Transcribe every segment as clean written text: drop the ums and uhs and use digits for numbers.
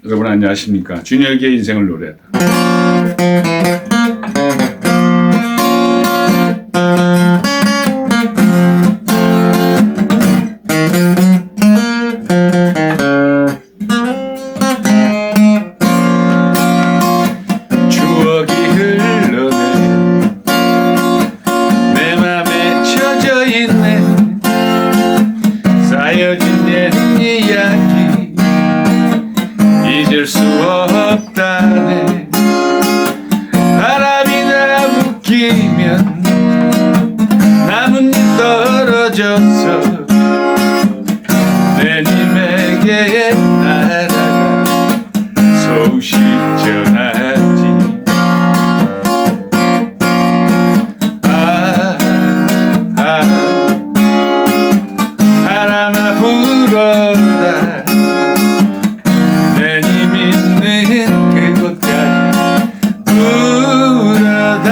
여러분 안녕하십니까? 준혁의 인생을 노래하다. 추억이 흘러내 내 맘에 젖어 있네. 쌓여진 옛 이야기 잊을 수 없다네. 바람이 나 묶이면 나뭇잎 떨어져서 내님에게 날아가 소식 전하지. 바람아 불어라 내님 있는 그곳까지 불어다오.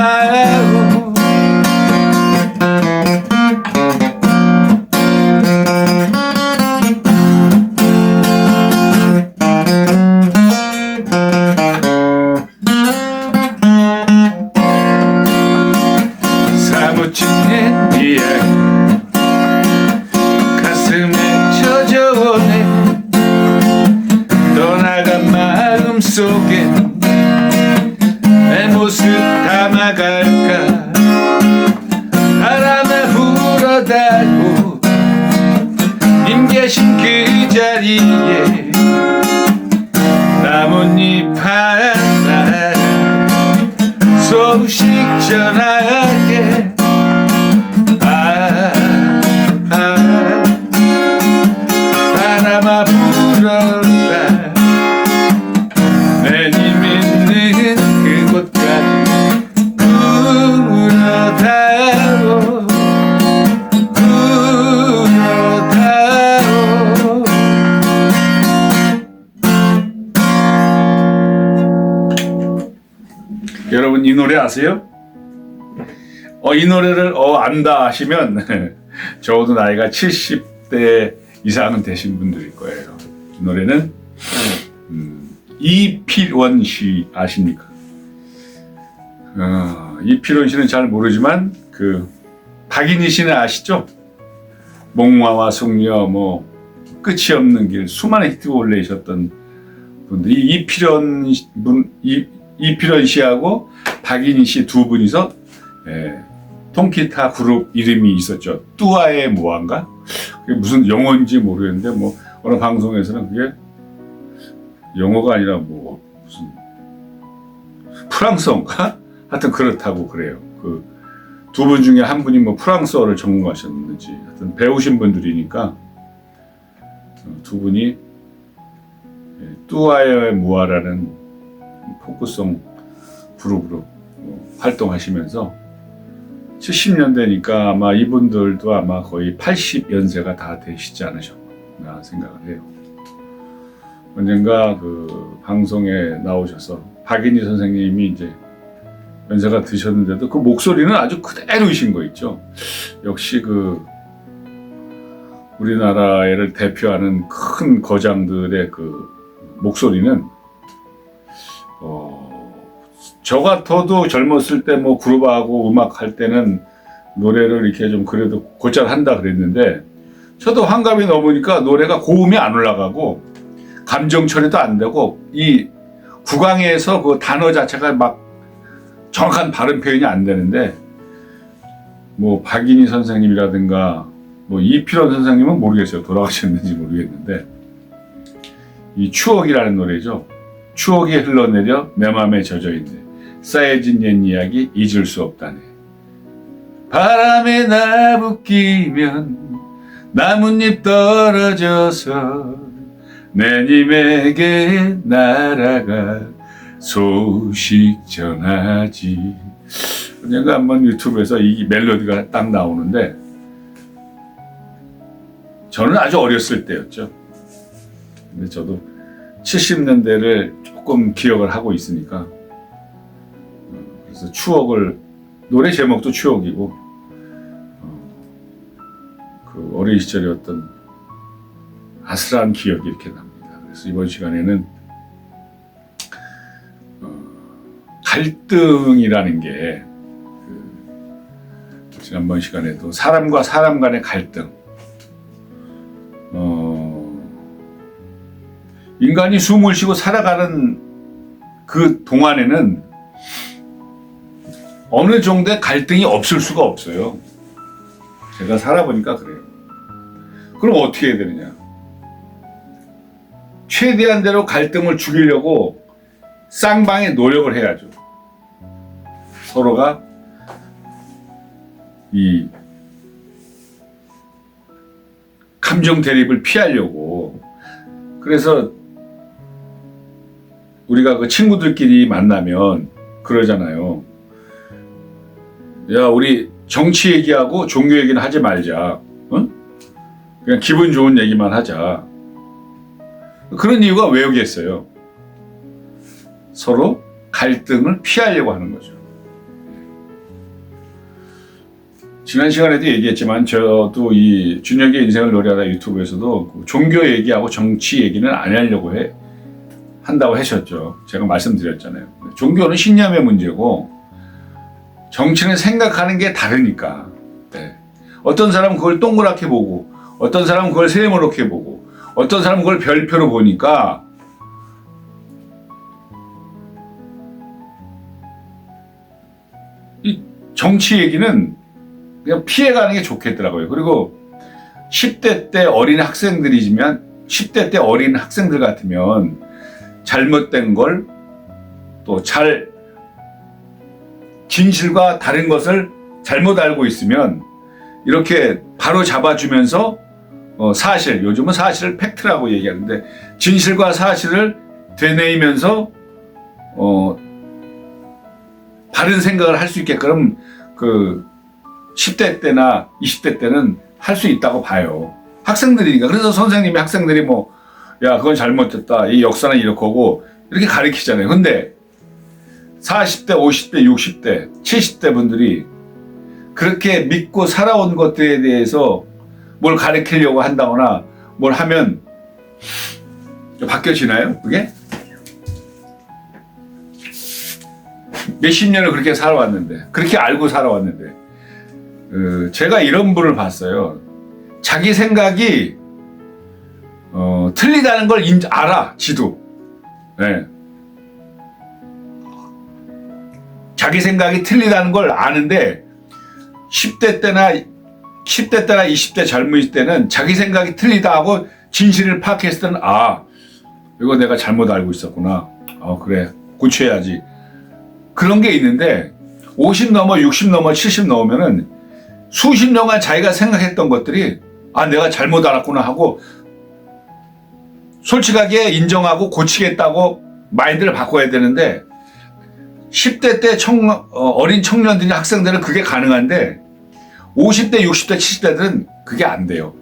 사무친 옛 이야기 가슴에 젖어오네. 떠나간 마음 속에 내 모습 담아갈까. 바람에 불어다고 님 계신 그 자리에 나뭇잎 하나 소식 전하게. 바람아 불어라 내님 있는 그곳까지 불어다오. 불어다오. 여러분 이 노래 아세요? 이 노래를 안다 하시면 적어도 나이가 70대 이상은 되신 분들일 거예요. 이 노래는 이필원 씨 아십니까? 이필원 씨는 잘 모르지만 그 박인희 씨는 아시죠? 목마와 숙녀 뭐 끝이 없는 길 수많은 히트곡 올리셨던 분들. 이필원 씨하고 박인희 씨 두 분이서 통기타 그룹 이름이 있었죠. 뚜아의 무한가? 그게 무슨 영어인지 모르겠는데 뭐 어느 방송에서는 그게 영어가 아니라 뭐 무슨 프랑스어인가? 하여튼 그렇다고 그래요. 그 두 분 중에 한 분이 뭐 프랑스어를 전공하셨는지 하여튼 배우신 분들이니까 두 분이 뚜아의 무아라는 포크송 그룹으로 활동하시면서 70년대니까 아마 이분들도 아마 거의 80연세가 다 되시지 않으셨나 생각을 해요. 언젠가 그 방송에 나오셔서 박인희 선생님이 이제 연세가 드셨는데도 그 목소리는 아주 그대로이신 거 있죠. 역시 그 우리나라를 대표하는 큰 거장들의 그 목소리는 저 같아도 젊었을 때 뭐 그룹하고 음악 할 때는 노래를 이렇게 좀 그래도 곧잘 한다 그랬는데 저도 환갑이 넘으니까 노래가 고음이 안 올라가고 감정 처리도 안 되고 이 구강에서 그 단어 자체가 막 정확한 발음 표현이 안 되는데 뭐 박인희 선생님이라든가 뭐 이필원 선생님은 모르겠어요. 돌아가셨는지 모르겠는데 이 추억이라는 노래죠. 추억이 흘러내려 내 맘에 젖어있네. 쌓여진 옛 이야기 잊을 수 없다네. 바람에 나 묶이면 나뭇잎 떨어져서 내님에게 날아가 소식 전하지. 언젠가 한번 유튜브에서 이 멜로디가 딱 나오는데 저는 아주 어렸을 때였죠. 근데 저도 70년대를 조금 기억을 하고 있으니까 그래서 추억을 노래 제목도 추억이고 그 어린 시절의 어떤 아슬한 기억이 이렇게 납니다. 그래서 이번 시간에는 갈등이라는 게 지난번 시간에도 사람과 사람 간의 갈등, 인간이 숨을 쉬고 살아가는 그 동안에는 어느 정도의 갈등이 없을 수가 없어요. 제가 살아보니까 그래요. 그럼 어떻게 해야 되느냐? 최대한대로 갈등을 죽이려고 쌍방의 노력을 해야죠. 서로가 이 감정 대립을 피하려고. 그래서 우리가 그 친구들끼리 만나면 그러잖아요. 야, 우리 정치 얘기하고 종교 얘기는 하지 말자. 응? 그냥 기분 좋은 얘기만 하자. 그런 이유가 왜였겠어요? 서로 갈등을 피하려고 하는 거죠. 지난 시간에도 얘기했지만 저도 이 준혁의 인생을 노래하다 유튜브에서도 종교 얘기하고 정치 얘기는 안 하려고 한다고 하셨죠. 제가 말씀드렸잖아요. 종교는 신념의 문제고 정치는 생각하는 게 다르니까. 네. 어떤 사람은 그걸 동그랗게 보고 어떤 사람은 그걸 세모롭게 보고 어떤 사람은 그걸 별표로 보니까 이 정치 얘기는 그냥 피해가는 게 좋겠더라고요. 그리고 10대 때 어린 학생들이지만 10대 때 어린 학생들 같으면 잘못된 걸 또 진실과 다른 것을 잘못 알고 있으면 이렇게 바로 잡아주면서 사실, 요즘은 사실을 팩트라고 얘기하는데 진실과 사실을 되뇌이면서 바른 생각을 할 수 있게끔 그 10대 때나 20대 때는 할 수 있다고 봐요. 학생들이니까. 그래서 선생님이 학생들이 뭐, 야, 그건 잘못됐다. 이 역사는 이렇고 이렇게 가르치잖아요. 근데 40대, 50대, 60대, 70대 분들이 그렇게 믿고 살아온 것들에 대해서 뭘 가르치려고 한다거나 뭘 하면 바뀌어지나요? 그게? 몇십 년을 그렇게 살아왔는데, 그렇게 알고 살아왔는데, 제가 이런 분을 봤어요. 자기 생각이 틀리다는 걸 알아, 지도. 네. 자기 생각이 틀리다는 걸 아는데 10대 때나 20대 젊은이 때는 자기 생각이 틀리다 하고 진실을 파악했을 때는 이거 내가 잘못 알고 있었구나. 그래, 고쳐야지. 그런 게 있는데 50 넘어 60 넘어 70 넘으면은 수십 년간 자기가 생각했던 것들이 내가 잘못 알았구나 하고 솔직하게 인정하고 고치겠다고 마인드를 바꿔야 되는데 10대 때 어린 청년들이나 학생들은 그게 가능한데 50대, 60대, 70대들은 그게 안 돼요.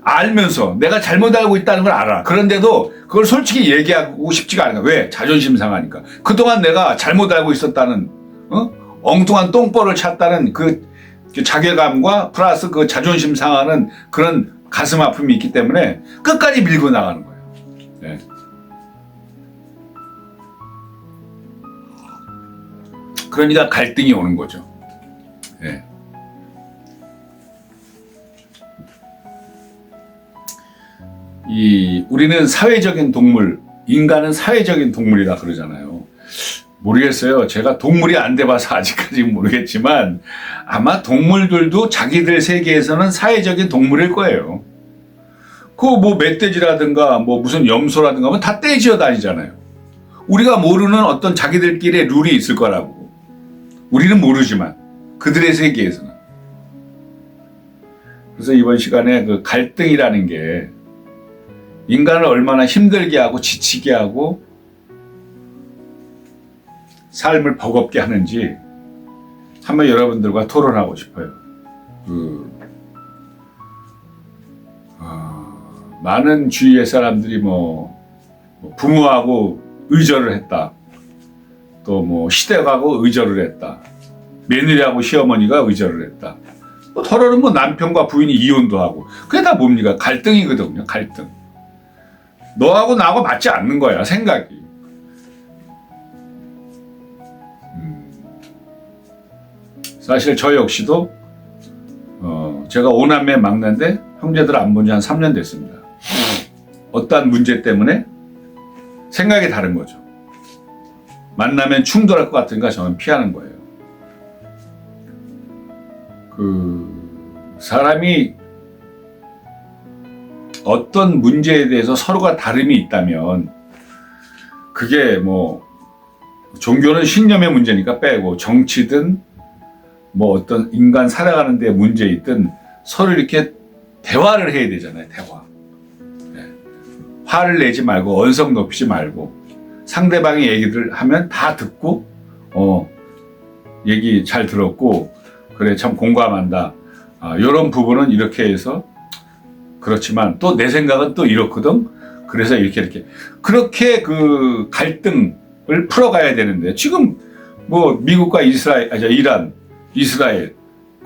알면서 내가 잘못 알고 있다는 걸 알아. 그런데도 그걸 솔직히 얘기하고 싶지가 않아. 왜? 자존심 상하니까. 그동안 내가 잘못 알고 있었다는 엉뚱한 똥벌을 찼다는 그 자괴감과 플러스 그 자존심 상하는 그런 가슴 아픔이 있기 때문에 끝까지 밀고 나가는 거예요. 네. 그러니까 갈등이 오는 거죠. 네. 우리는 사회적인 동물, 인간은 사회적인 동물이다 그러잖아요. 모르겠어요. 제가 동물이 안 돼봐서 아직까지 모르겠지만 아마 동물들도 자기들 세계에서는 사회적인 동물일 거예요. 뭐 멧돼지라든가 뭐 무슨 염소라든가 뭐 다 떼지어 다니잖아요. 우리가 모르는 어떤 자기들끼리의 룰이 있을 거라고. 우리는 모르지만 그들의 세계에서는. 그래서 이번 시간에 그 갈등이라는 게 인간을 얼마나 힘들게 하고 지치게 하고 삶을 버겁게 하는지 한번 여러분들과 토론하고 싶어요. 많은 주위의 사람들이 부모하고 의절을 했다. 또 시댁하고 의절을 했다. 며느리하고 시어머니가 의절을 했다. 토론은 남편과 부인이 이혼도 하고. 그게 다 뭡니까? 갈등이거든요. 갈등. 너하고 나하고 맞지 않는 거야, 생각이. 사실 저 역시도 제가 5남매 막내인데 형제들 안 본 지 한 3년 됐습니다. 어떠한 문제 때문에 생각이 다른 거죠. 만나면 충돌할 것 같으니까 저는 피하는 거예요. 사람이 어떤 문제에 대해서 서로가 다름이 있다면 그게 뭐 종교는 신념의 문제니까 빼고 정치든 뭐 어떤 인간 살아가는 데 문제 있든 서로 이렇게 대화를 해야 되잖아요. 대화. 네. 화를 내지 말고 언성 높이지 말고 상대방의 얘기를 하면 다 듣고 얘기 잘 들었고 그래 참 공감한다. 이런 부분은 이렇게 해서 그렇지만 또 내 생각은 또 이렇거든. 그래서 이렇게 그렇게 그 갈등을 풀어가야 되는데 지금 뭐 미국과 이란, 이스라엘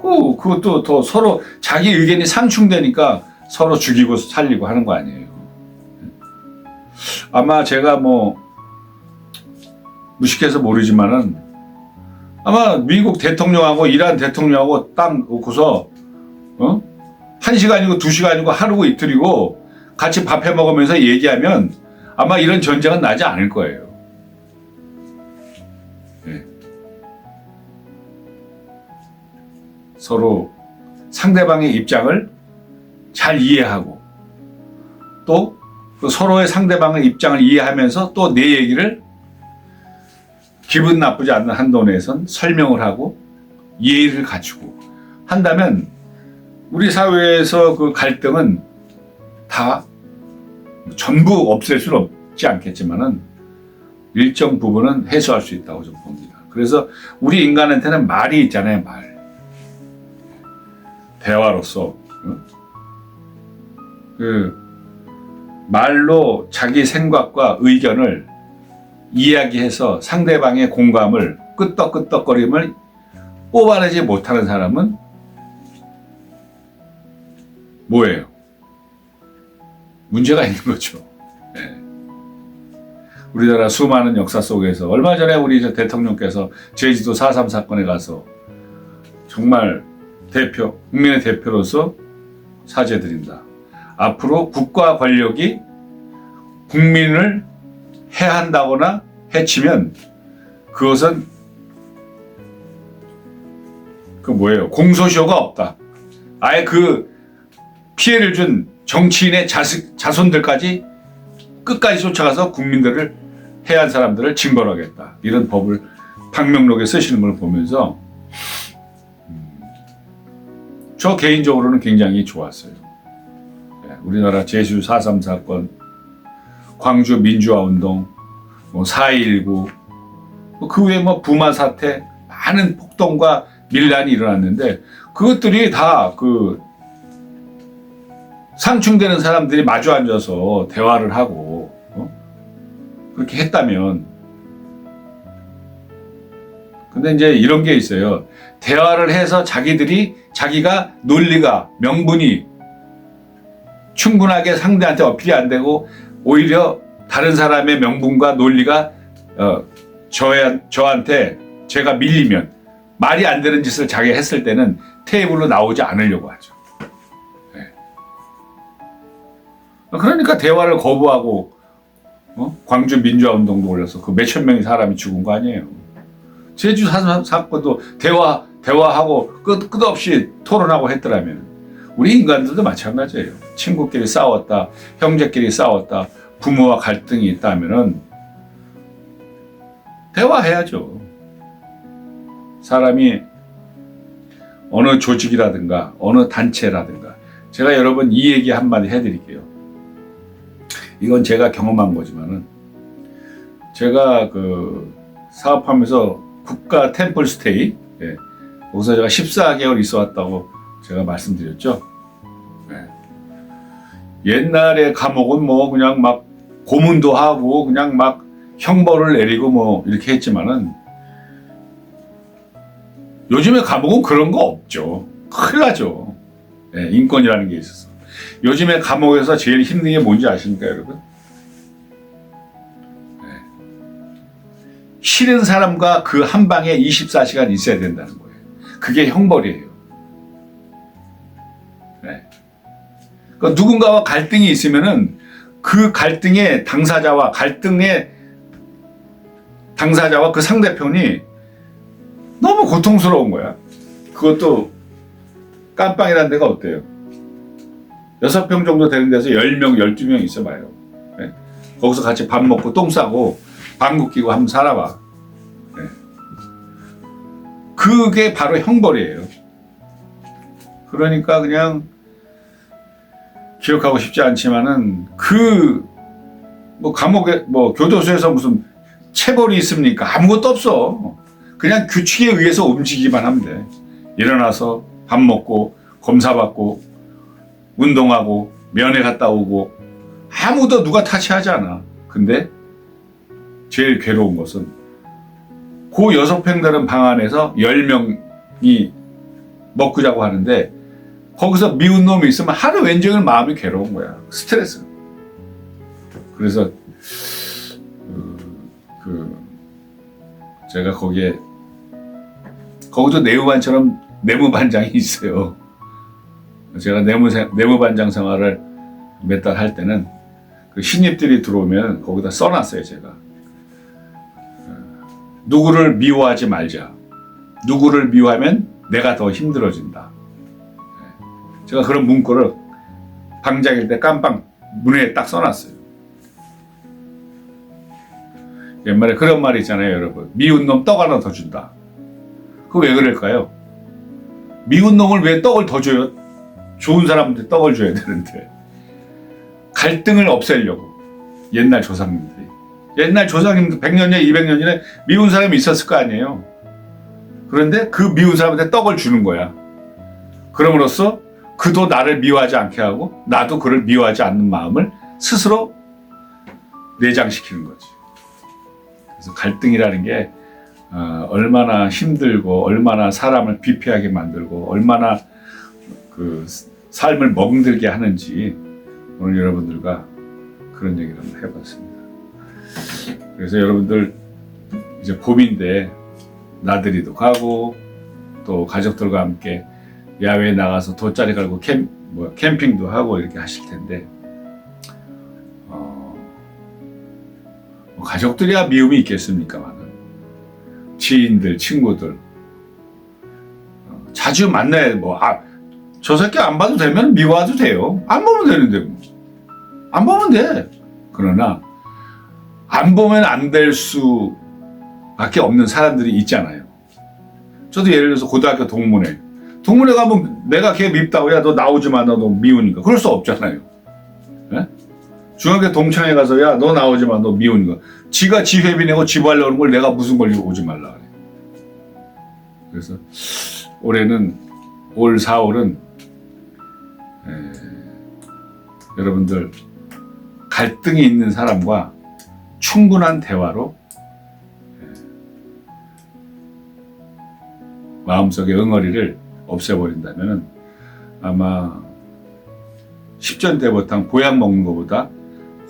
그것도 더 서로 자기 의견이 상충되니까 서로 죽이고 살리고 하는 거 아니에요. 아마 제가 뭐 무식해서 모르지만은 아마 미국 대통령하고 이란 대통령하고 딱 놓고서 1시간이고 2시간이고 하루고 이틀이고 같이 밥 해 먹으면서 얘기하면 아마 이런 전쟁은 나지 않을 거예요. 네. 서로 상대방의 입장을 잘 이해하고 또 그 서로의 상대방의 입장을 이해하면서 또 내 얘기를 기분 나쁘지 않는 한도 내에선 설명을 하고 예의를 갖추고 한다면 우리 사회에서 그 갈등은 다 전부 없앨 수는 없지 않겠지만은 일정 부분은 해소할 수 있다고 좀 봅니다. 그래서 우리 인간한테는 말이 있잖아요, 말. 대화로서 그 말로 자기 생각과 의견을 이야기해서 상대방의 공감을 끄떡끄떡거림을 뽑아내지 못하는 사람은 뭐예요? 문제가 있는 거죠. 네. 우리나라 수많은 역사 속에서 얼마 전에 우리 대통령께서 제주도 4.3 사건에 가서 정말 국민의 대표로서 사죄드린다. 앞으로 국가 권력이 국민을 해한다거나 해치면 그것은 공소시효가 없다. 아예 그 피해를 준 정치인의 자손들까지 끝까지 쫓아가서 국민들을 해한 사람들을 징벌하겠다. 이런 법을 방명록에 쓰시는 걸 보면서 저 개인적으로는 굉장히 좋았어요. 우리나라 제주 4.3 사건, 광주 민주화운동, 4.19, 그 외에 부마 사태, 많은 폭동과 밀란이 일어났는데 그것들이 다 상충되는 사람들이 마주 앉아서 대화를 하고 그렇게 했다면 근데 이제 이런 게 있어요. 대화를 해서 자기가 논리가 명분이 충분하게 상대한테 어필이 안 되고 오히려 다른 사람의 명분과 논리가 저한테 제가 밀리면 말이 안 되는 짓을 자기가 했을 때는 테이블로 나오지 않으려고 하죠. 네. 그러니까 대화를 거부하고 광주 민주화운동도 올려서 그 몇천 명의 사람이 죽은 거 아니에요. 제주 사건도 대화하고 끝없이 토론하고 했더라면 우리 인간들도 마찬가지예요. 친구끼리 싸웠다, 형제끼리 싸웠다, 부모와 갈등이 있다면은 대화해야죠. 사람이 어느 조직이라든가 어느 단체라든가 제가 여러분 이 얘기 한마디 해드릴게요. 이건 제가 경험한 거지만은 제가 사업하면서 국가 템플 스테이 거기서 제가 14개월 있어 왔다고 제가 말씀드렸죠. 옛날에 감옥은 그냥 막 고문도 하고 그냥 막 형벌을 내리고 이렇게 했지만은 요즘에 감옥은 그런 거 없죠. 큰일 나죠. 인권이라는 게 있어서. 요즘에 감옥에서 제일 힘든 게 뭔지 아십니까, 여러분? 싫은 사람과 그 한 방에 24시간 있어야 된다는 거예요. 그게 형벌이에요. 네. 그러니까 누군가와 갈등이 있으면은 그 갈등의 당사자와 그 상대편이 너무 고통스러운 거야. 그것도 깜빵이라는 데가 어때요? 6평 정도 되는 데서 10명, 12명 있어봐요. 네? 거기서 같이 밥 먹고 똥 싸고 방귀 끼고 한번 살아봐. 네. 그게 바로 형벌이에요. 그러니까 그냥 기억하고 싶지 않지만은 뭐 감옥에 뭐 교도소에서 무슨 체벌이 있습니까? 아무것도 없어. 그냥 규칙에 의해서 움직이기만 하면 돼. 일어나서 밥 먹고 검사받고 운동하고 면회 갔다 오고 아무도 누가 타치하지 않아. 근데 제일 괴로운 것은 그 6평 되는 방 안에서 10명이 먹고 자고 하는데 거기서 미운 놈이 있으면 하루 왼종일 마음이 괴로운 거야. 스트레스. 그래서 제가 거기도 내무반처럼 내무반장이 있어요. 제가 내무반장 생활을 몇 달 할 때는 그 신입들이 들어오면 거기다 써놨어요, 제가. 누구를 미워하지 말자. 누구를 미워하면 내가 더 힘들어진다. 제가 그런 문구를 방장일 때 깜빵 문에 딱 써놨어요. 옛말에 그런 말이 있잖아요, 여러분. 미운 놈 떡 하나 더 준다. 그거 왜 그럴까요? 미운 놈을 왜 떡을 더 줘요? 좋은 사람한테 떡을 줘야 되는데. 갈등을 없애려고. 옛날 조상님들 100년 전, 200년 전에 미운 사람이 있었을 거 아니에요. 그런데 그 미운 사람한테 떡을 주는 거야. 그럼으로써 그도 나를 미워하지 않게 하고 나도 그를 미워하지 않는 마음을 스스로 내장시키는 거지. 그래서 갈등이라는 게 얼마나 힘들고 얼마나 사람을 비피하게 만들고 얼마나 그 삶을 멍들게 하는지 오늘 여러분들과 그런 얘기를 한번 해봤습니다. 그래서 여러분들 이제 봄인데 나들이도 가고 또 가족들과 함께 야외에 나가서 돗자리 갈고 캠핑도 하고 이렇게 하실 텐데 가족들이야 미움이 있겠습니까만은 지인들, 친구들 자주 만나야 저 새끼 안 봐도 되면 미워해도 돼요. 안 보면 되는데 뭐. 안 보면 돼. 그러나 안 보면 안 될 수밖에 없는 사람들이 있잖아요. 저도 예를 들어서 고등학교 동문회 가면 내가 걔 밉다고 야 너 나오지 마 너 미우니까 그럴 수 없잖아요. 네? 중학교 동창회 가서 야 너 나오지 마 너 미우니까 지가 지 회비 내고 지부하려는 걸 내가 무슨 권리로 오지 말라 그래. 그래서 올해는 올 4월은 여러분들 갈등이 있는 사람과 충분한 대화로 마음속의 응어리를 없애버린다면 아마 십전대보탕 보약 먹는 것보다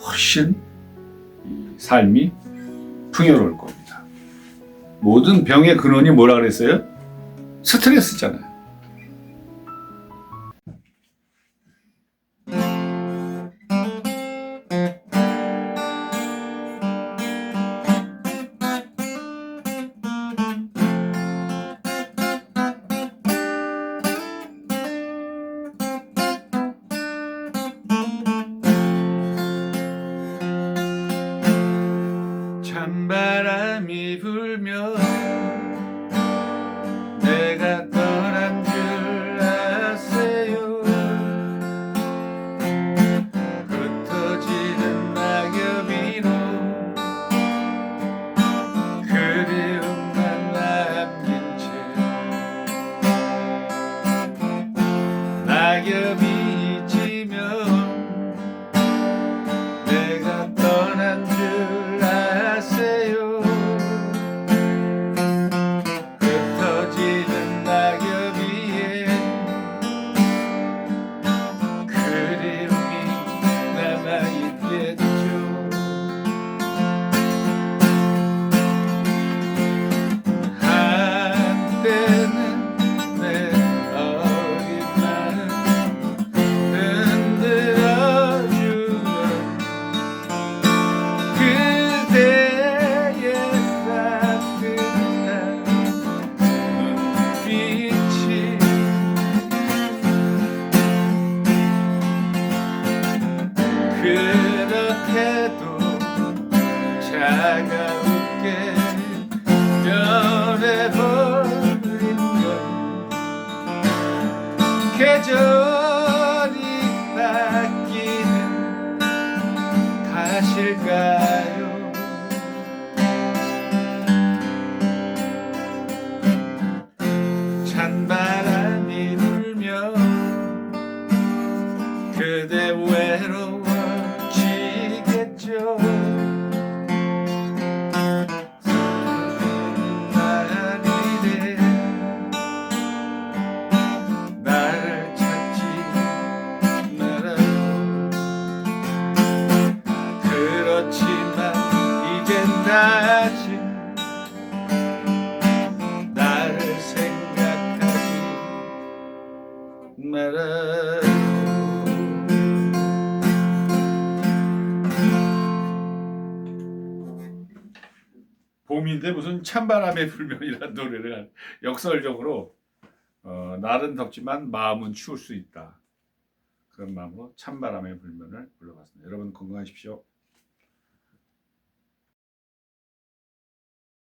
훨씬 삶이 풍요로울 겁니다. 모든 병의 근원이 뭐라 그랬어요? 스트레스잖아요. 찬바람이 불면 내가 떠난 줄 아세요. 흩어지는 낙엽이로 그리움만 남긴 채 낙엽이 지면 내가 떠난 줄 아세요. 차가운게 변해버린 걸 계절이 바뀌는 탓일까요? 찬바람이 불며 그대 외로워지겠죠. 나이래 나를 찾지 말아요. 그렇지만 이젠 다시 나를 생각하지 말아요. 봄인데 무슨 찬바람에 불면이라는 노래를 역설적으로 날은 덥지만 마음은 추울 수 있다. 그런 마음으로 찬바람에 불면을 불러봤습니다. 여러분 건강하십시오.